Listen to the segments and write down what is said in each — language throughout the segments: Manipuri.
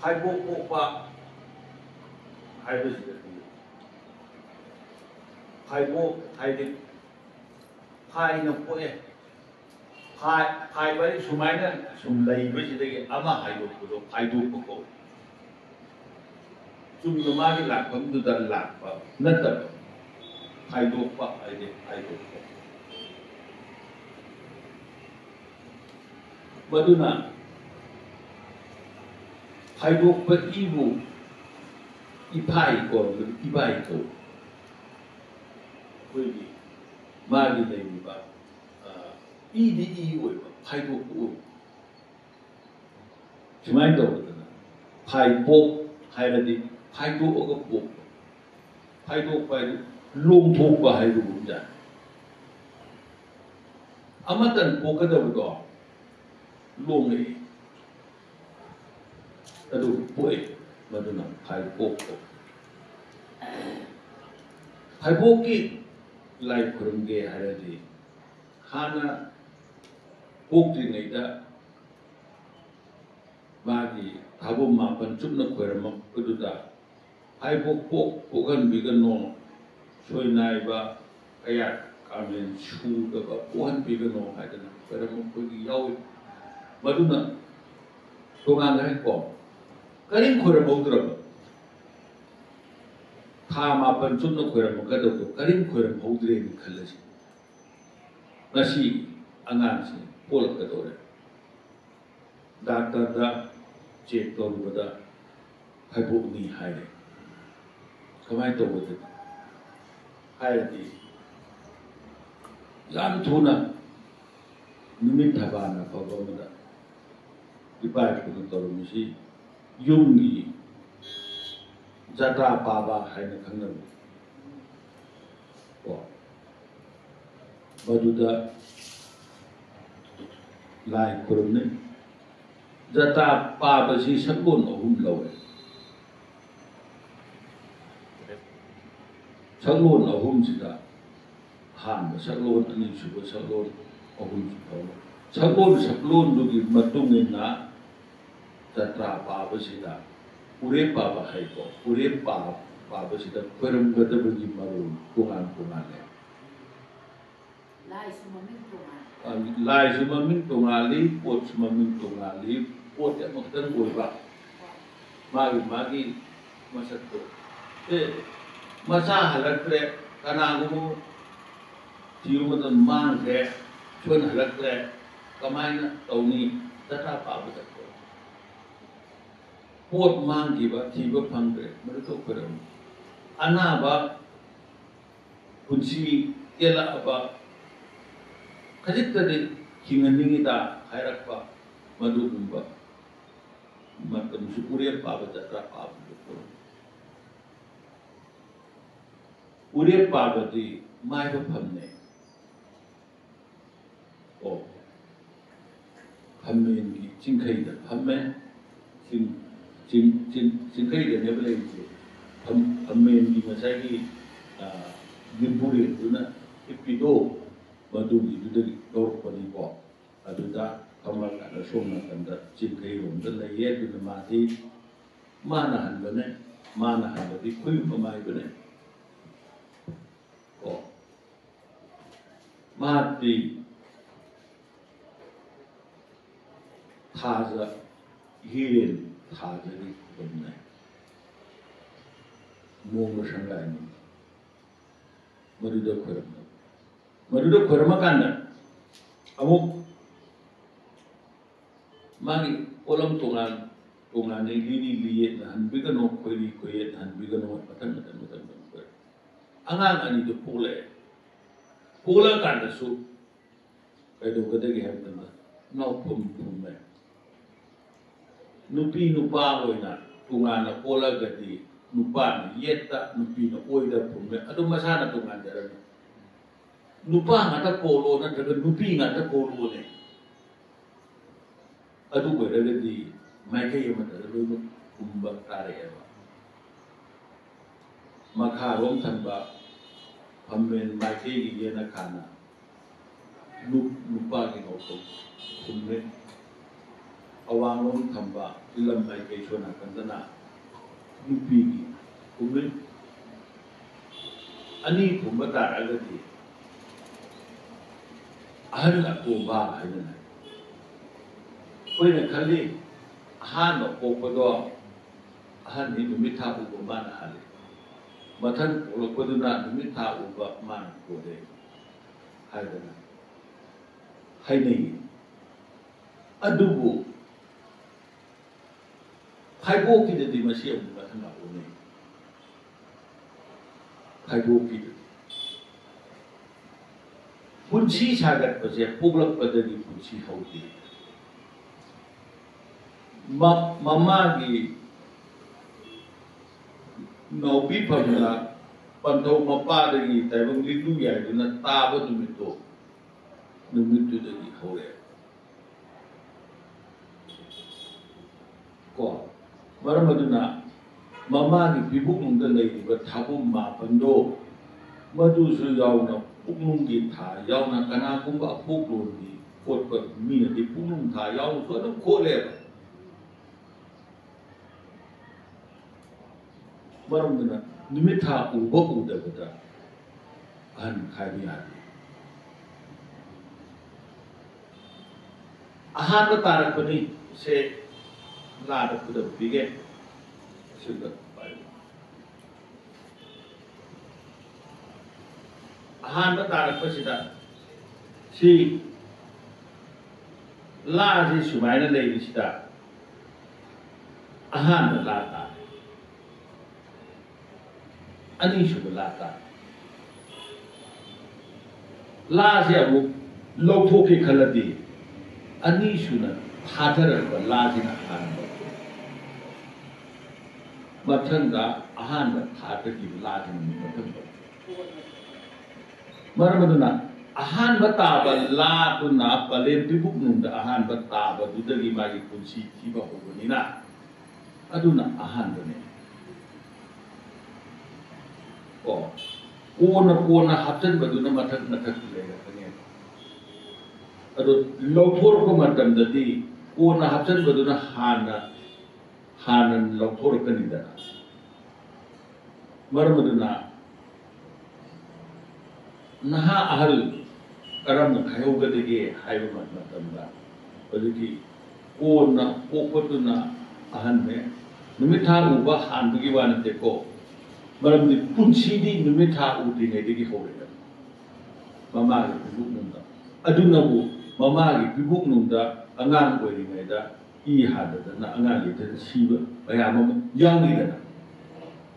ꯐꯥꯏꯕꯣꯛ ꯄꯣꯛꯄ ꯍꯥꯏꯕꯁꯤꯗꯗꯤ ꯐꯥꯏꯕꯣꯛ ꯍꯥꯏꯗꯤ ꯐꯥꯏꯅ ꯄꯣꯛꯑꯦ ꯐꯥꯏꯕ ꯁꯨꯃꯥꯏꯅ ꯁꯨꯝ ꯂꯩꯕꯁꯤꯗꯒꯤ ꯑꯃ ꯍꯥꯏꯗꯣꯛꯄꯗꯣ ꯐꯥꯏꯗꯣꯛꯄ ꯀꯧꯏ ꯆꯨꯝꯅ ꯃꯥꯒꯤ ꯂꯥꯛꯐꯝꯗꯨꯗ ꯂꯥꯛꯄ ꯅꯠꯇꯕ ꯐꯥꯏꯗꯣꯛꯄ ꯍꯥꯏꯗꯤ ꯐꯥꯏꯗꯣꯛꯄ ꯃꯗꯨꯅ ꯐꯥꯏꯗꯣꯛꯄ ꯏꯕꯨ ꯏꯐꯥꯏ ꯀꯧꯔꯒꯗꯤ ꯏꯕꯥꯏ ꯀꯧꯏ ꯑꯩꯈꯣꯏꯒꯤ ꯃꯥꯒꯤ ꯂꯩꯔꯤꯕ ꯏꯗꯤ ꯏ ꯑꯣꯏꯕ ꯐꯥꯏꯗꯣꯛꯄ ꯑꯣꯏꯕ ꯁꯨꯃꯥꯏꯅ ꯇꯧꯕꯗꯅ ꯐꯥꯏꯕꯣꯛ ꯍꯥꯏꯔꯗꯤ ꯐꯥꯏꯗꯣꯛꯑꯒ ꯄꯣꯛꯄ ꯐꯥꯏꯗꯣꯛꯄ ꯍꯥꯏꯗꯤ ꯂꯣꯡꯊꯣꯛꯄ ꯍꯥꯏꯕꯒꯨꯝꯕ ꯑꯃꯇꯪ ꯄꯣꯛꯀꯗꯕꯗꯣ ꯂꯣꯡꯉꯛꯏ ꯑꯗꯨ ꯄꯣꯛꯏ ꯃꯗꯨꯅ ꯐꯥꯏꯕꯣꯛ ꯐꯥꯏꯕꯣꯛꯀꯤ ꯂꯥꯏ ꯈꯨꯔꯨꯝꯒꯦ ꯍꯥꯏꯔꯗꯤ ꯍꯥꯟꯅ ꯄꯣꯛꯇ꯭ꯔꯤꯉꯩꯗ ꯃꯥꯒꯤ ꯊꯥꯕꯨꯝ ꯃꯥꯄꯟ ꯆꯨꯞꯅ ꯈꯣꯏꯔꯝꯃꯛꯄꯗꯨꯗ ꯐꯥꯏꯕꯣꯛ ꯄꯣꯛꯍꯟꯕꯤꯒꯅꯣ ꯁꯣꯏꯅꯥꯏꯕ ꯀꯌꯥ ꯀꯥꯃꯦꯟ ꯁꯨꯗꯕ ꯄꯣꯛꯍꯟꯕꯤꯒꯅꯣ ꯍꯥꯏꯗꯅ ꯈꯣꯏꯔꯝꯃꯛꯄꯒꯤ ꯌꯥꯎꯏ ꯃꯗꯨꯅ ꯇꯣꯉꯥꯟꯈ꯭ꯔꯦꯀꯣ ꯀꯔꯤꯝ ꯈꯣꯏꯔꯝꯍꯧꯗ꯭ꯔꯕ ꯊꯥ ꯃꯥꯄꯟ ꯆꯨꯞꯅ ꯈꯣꯏꯔꯝꯃꯛꯀꯗꯕꯗꯣ ꯀꯔꯤꯝ ꯈꯣꯏꯔꯝꯍꯧꯗ꯭ꯔꯦꯅ ꯈꯜꯂꯁꯤ ꯉꯁꯤ ꯑꯉꯥꯡꯁꯤ ꯄꯣꯛꯂꯛꯀꯗꯧꯔꯦ ꯗꯥꯛꯇꯔꯗ ꯆꯦꯛ ꯇꯧꯔꯨꯕꯗ ꯐꯥꯏꯕꯣꯛꯅꯤ ꯍꯥꯏꯔꯦ ꯀꯃꯥꯏꯅ ꯇꯧꯕꯗ ꯍꯥꯏꯔꯗꯤ ꯌꯥꯝ ꯊꯨꯅ ꯅꯨꯃꯤꯠ ꯊꯕꯥꯟꯅ ꯐꯕ ꯑꯃꯗ ꯏꯄꯥ ꯏꯄꯨꯅ ꯇꯧꯔꯝꯃꯤꯁꯤ ꯌꯨꯝꯒꯤ ꯖꯇ꯭ꯔꯥ ꯄꯥꯕ ꯍꯥꯏꯅ ꯈꯪꯅꯕꯅꯤ ꯃꯗꯨꯗ ꯂꯥꯏ ꯈꯨꯔꯨꯝꯅꯩ ꯖꯇ꯭ꯔꯥ ꯄꯥꯕꯁꯤ ꯁꯛꯂꯣꯟ 3 ꯂꯧꯋꯦ ꯁꯛꯂꯣꯟ 3ꯁꯤꯗ ꯑꯍꯥꯟꯕ ꯁꯛꯂꯣꯟ ꯑꯅꯤꯁꯨꯕ ꯁꯛꯂꯣꯟ 3ꯁꯨꯕ ꯁꯛꯂꯣꯟꯗꯨꯒꯤ ꯃꯇꯨꯡ ꯏꯟꯅ ꯖꯇ꯭ꯔꯥ ꯄꯥꯕꯁꯤꯗ ꯎꯔꯦꯞ ꯄꯥꯕ ꯍꯥꯏꯀꯣ ꯎꯔꯦꯞ ꯄꯥꯕꯁꯤꯗ ꯈꯣꯏꯔꯝꯒꯗꯕꯒꯤ ꯃꯔꯣꯜ ꯇꯣꯉꯥꯟ ꯇꯣꯉꯥꯟꯂꯦ ꯂꯥꯏꯁꯨ ꯃꯃꯤꯡ ꯇꯣꯉꯥꯜꯂꯤ ꯄꯣꯠꯁꯨ ꯃꯃꯤꯡ ꯇꯣꯉꯥꯜꯂꯤ ꯄꯣꯠ ꯑꯃꯈꯛꯇꯪ ꯑꯣꯏꯕ ꯃꯥꯒꯤ ꯃꯁꯛꯇꯣ ꯃꯆꯥ ꯍꯜꯂꯛꯇ꯭ꯔꯦ ꯀꯅꯥꯒꯨꯝꯕ ꯊꯤꯕ ꯃꯇꯝ ꯃꯥꯡꯈ꯭ꯔꯦ ꯁꯣꯏꯅ ꯍꯜꯂꯛꯇ꯭ꯔꯦ ꯀꯃꯥꯏꯅ ꯇꯧꯅꯤ ꯖꯇ꯭ꯔꯥ ꯄꯥꯕ ꯆꯠꯄ ꯄꯣꯠ ꯃꯥꯡꯈꯤꯕ ꯊꯤꯕ ꯐꯪꯗ꯭ꯔꯦ ꯃꯗꯨ ꯈꯣꯏꯔꯝꯃꯤ ꯑꯅꯥꯕ ꯄꯨꯟꯁꯤ ꯇꯦꯜꯂꯛꯑꯕ ꯈꯖꯤꯛꯇꯗꯤ ꯍꯤꯡꯍꯟꯅꯤꯡꯉꯤꯗ ꯍꯥꯏꯔꯛꯄ ꯃꯗꯨꯒꯨꯝꯕ ꯃꯇꯝꯁꯨ ꯎꯔꯦꯞ ꯄꯥꯕ ꯖꯇ꯭ꯔꯥ ꯄꯥꯕꯗ ꯎꯔꯦꯞ ꯄꯥꯕꯗꯤ ꯃꯥꯏꯕ ꯐꯝꯅꯦ ꯐꯝꯃꯦꯟꯒꯤ ꯆꯤꯡꯈꯩꯗ ꯐꯝꯃꯦ ꯆꯤꯡꯈꯩꯗꯅꯦꯕ ꯂꯩꯔꯤꯁꯦ ꯐꯝꯃꯦꯟꯒꯤ ꯉꯁꯥꯏꯒꯤ ꯅꯤꯝꯕꯨꯔꯦꯟꯗꯨꯅ ꯍꯤꯞꯄꯤꯗꯣ ꯃꯗꯨꯒꯤꯗꯨꯗꯒꯤ ꯂꯧꯔꯛꯄꯅꯤꯀꯣ ꯑꯗꯨꯗ ꯐꯝꯃꯀꯥꯟꯗ ꯁꯣꯝ ꯅꯥꯀꯟꯗ ꯆꯤꯡꯈꯩꯔꯣꯝꯗ ꯂꯩꯌꯦ ꯑꯗꯨꯅ ꯃꯥꯅ ꯍꯟꯕꯅꯦ ꯃꯥꯅ ꯍꯟꯕꯗꯤ ꯈꯨꯌꯨꯝꯕ ꯃꯥꯏꯕꯅꯦ ꯃꯍꯥꯛꯇꯤ ꯊꯥꯖ ꯍꯤꯔꯦꯟ ꯊꯥꯖꯗꯤ ꯈꯨꯔꯨꯝꯅꯩ ꯅꯣꯡꯃ ꯁꯪꯒꯥꯏꯅꯤ ꯃꯗꯨꯗ ꯈꯣꯏꯔꯝꯃꯀꯥꯟꯗ ꯑꯃꯨꯛ ꯃꯥꯒꯤ ꯄꯣꯠꯂꯝ ꯇꯣꯉꯥꯟꯅ ꯂꯤꯔꯤ ꯂꯤꯌꯦꯠꯅ ꯍꯟꯕꯤꯒꯅꯣ ꯈꯣꯏꯔꯤ ꯈꯣꯏꯌꯦꯠꯅ ꯍꯟꯕꯤꯒꯅꯣ ꯃꯊꯪ ꯑꯉꯥꯡ ꯑꯅꯤꯗꯨ ꯄꯣꯛꯂꯛꯑꯀꯥꯟꯗꯁꯨ ꯀꯩꯗꯧꯒꯗꯒꯦ ꯍꯥꯏꯕ ꯃꯇꯝꯗ ꯅꯥꯎꯐꯝ ꯐꯨꯝꯃꯦ ꯅꯨꯄꯤ ꯅꯨꯄꯥ ꯑꯣꯏꯅ ꯇꯣꯉꯥꯟꯅ ꯄꯣꯛꯂꯒꯗꯤ ꯅꯨꯄꯥꯅ ꯌꯦꯠꯇ ꯅꯨꯄꯤꯅ ꯑꯣꯏꯗ ꯐꯨꯝꯃꯦ ꯑꯗꯨ ꯃꯁꯥꯅ ꯇꯣꯉꯥꯟꯖꯔꯝꯃꯤ ꯅꯨꯄꯥ ꯉꯥꯛꯇ ꯄꯣꯛꯂꯣ ꯅꯠꯇ꯭ꯔꯒ ꯅꯨꯄꯤ ꯉꯥꯛꯇ ꯄꯣꯛꯂꯣꯅꯦ ꯑꯗꯨ ꯑꯣꯏꯔꯒꯗꯤ ꯃꯥꯏꯀꯩ ꯑꯃꯗ ꯂꯣꯏꯅ ꯐꯨꯝꯕ ꯇꯥꯔꯛꯑꯦꯕ ꯃꯈꯥꯔꯣꯝ ꯊꯪꯕ ꯐꯝꯃꯦꯟ ꯃꯥꯏꯀꯩꯒꯤ ꯌꯦꯅꯈꯥꯅ ꯅꯨꯄꯥꯒꯤ ꯅꯥꯎꯐꯝ ꯐꯨꯝꯃꯦ awang lom thamba ilam mai ke chona kandana nupi gi kumin ani thumba taragati ahal atomba haina koina khali ahano kokpado ahan ni numitha uba mana hale mathan kolokpaduna numitha uba mana kode haidana hainai adubu phaibo ki de masi amu mathan la one phaibo ki punchi sagat pase puglak padagi punchi hauti mama gi no pi pamla panto mapa dagi taibang lidu ya duna taba numito dagi hore ko maramaduna mama gi pibuk nungda lei ba thabum ma pando madu su yauna puknung gi tha yauna kana kumba puklun gi kot pa mi di puknung tha yauna so dum khole maramdana numitha uba uda bada ahan khaibi adi ahan ba tarak pani se la da kuda bige sudah baik ahan ba tarak pa sida si la si sumaina lei sida ahan ba la ta ani shubulata la se abu lokho ke khaladi ani shuna thadar ba la jina han ba mathanga ahan ba thadagi la jina mathanga maramaduna ahan ba ta ba la tuna pale bibuk nunda ahan ba ta ba dudagi magi punsi thiba hobanina aduna ahan ba ne kona hapsan baduna mathak lega kane ado lothor ko matam dadi kona hapsan baduna hanan lothor kani da marmaduna naha ahal karam khayo gadege haiba matam da badiki kona kokotuna ahan me numitha uba han bagi wanate ko maramdi punchi di numitha uti ngai digi hore mama gi bibuk nunda adunabu mama gi bibuk nunda angang oi ngai da I hada da na angang gi da siba bayam yang ni da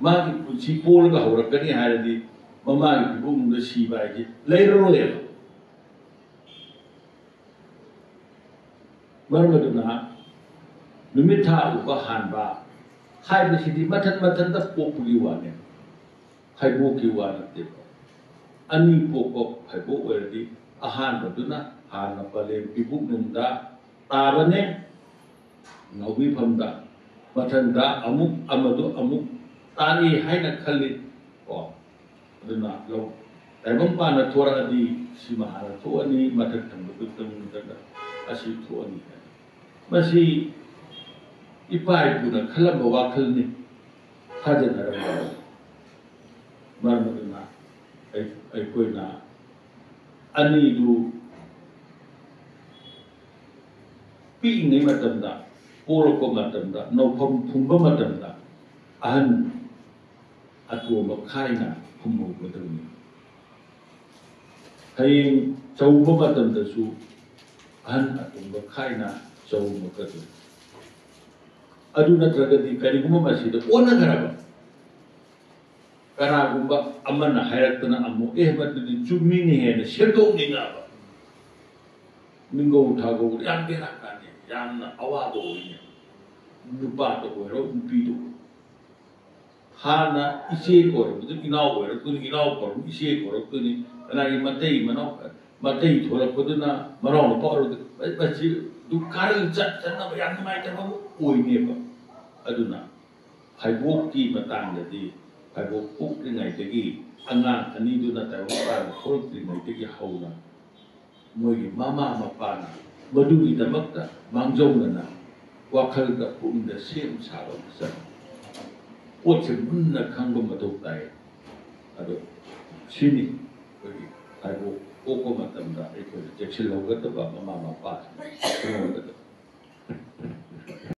ma gi punchi pol ga hore kani haradi mama gi bibuk nunda siba gi leiro le maramduna numitha uba hanba hai bi sidi mathan da populi wane phaibo ki wa te ani poko phaibo werdi ahan baduna hana pale bibuk nunda tabane ngawi phamda mathanda amuk amadu amuk tani haina khali ko aduna lo taibam pana thora adi simahara to ani mathak thang butum da asi to ani masi ipai puna khalam wa khalni hajana ra marmaduna ai koina ani du pi ngai matamda polo ko matamda no phom phumba matamda ahan atwa makhaina phummo badani hai chauba matamda su ahan atwa makhaina chauba makadu adu natragadi kariguma masida ona garaba Karagumba amana hayratana amu baddi chumini hena shedo ninga ningo thago yan bera kane yan awado oinya nupa to ko upi to hana ise ko ro du ginao ko tu ginao ko ise ko ro tu ni ana gi matei thola ko na maro pa ro ba chi du karal chat na yan mai ta ko oine ba aduna haibok ki matang da di Haibok puk ngai tegi angang ani du na tayo pa khorok ngai tegi hauna moi mama mapana madu gi damakta mangjong na ꯋꯥꯈꯜꯗ ꯄꯨꯛꯅꯤꯡꯗ ꯁꯦꯝ ꯁꯥꯕ ꯑꯃ ꯆꯪꯏ ꯄꯣꯠꯁꯦ ꯃꯨꯟꯅ ꯈꯪꯕ ꯃꯊꯧ ꯇꯥꯏ ꯑꯗꯣ ꯁꯤꯅꯤ ꯑꯩꯈꯣꯏꯒꯤ ꯍꯥꯏꯕꯨ ꯄꯣꯛꯄ ꯃꯇꯝꯗ ꯑꯩꯈꯣꯏꯅ ꯆꯦꯛꯁꯤꯜꯍꯧꯒꯗꯕ ꯃꯃꯥ ꯃꯄꯥꯁꯤꯡꯅ ꯈꯪꯍꯧꯒꯗꯕ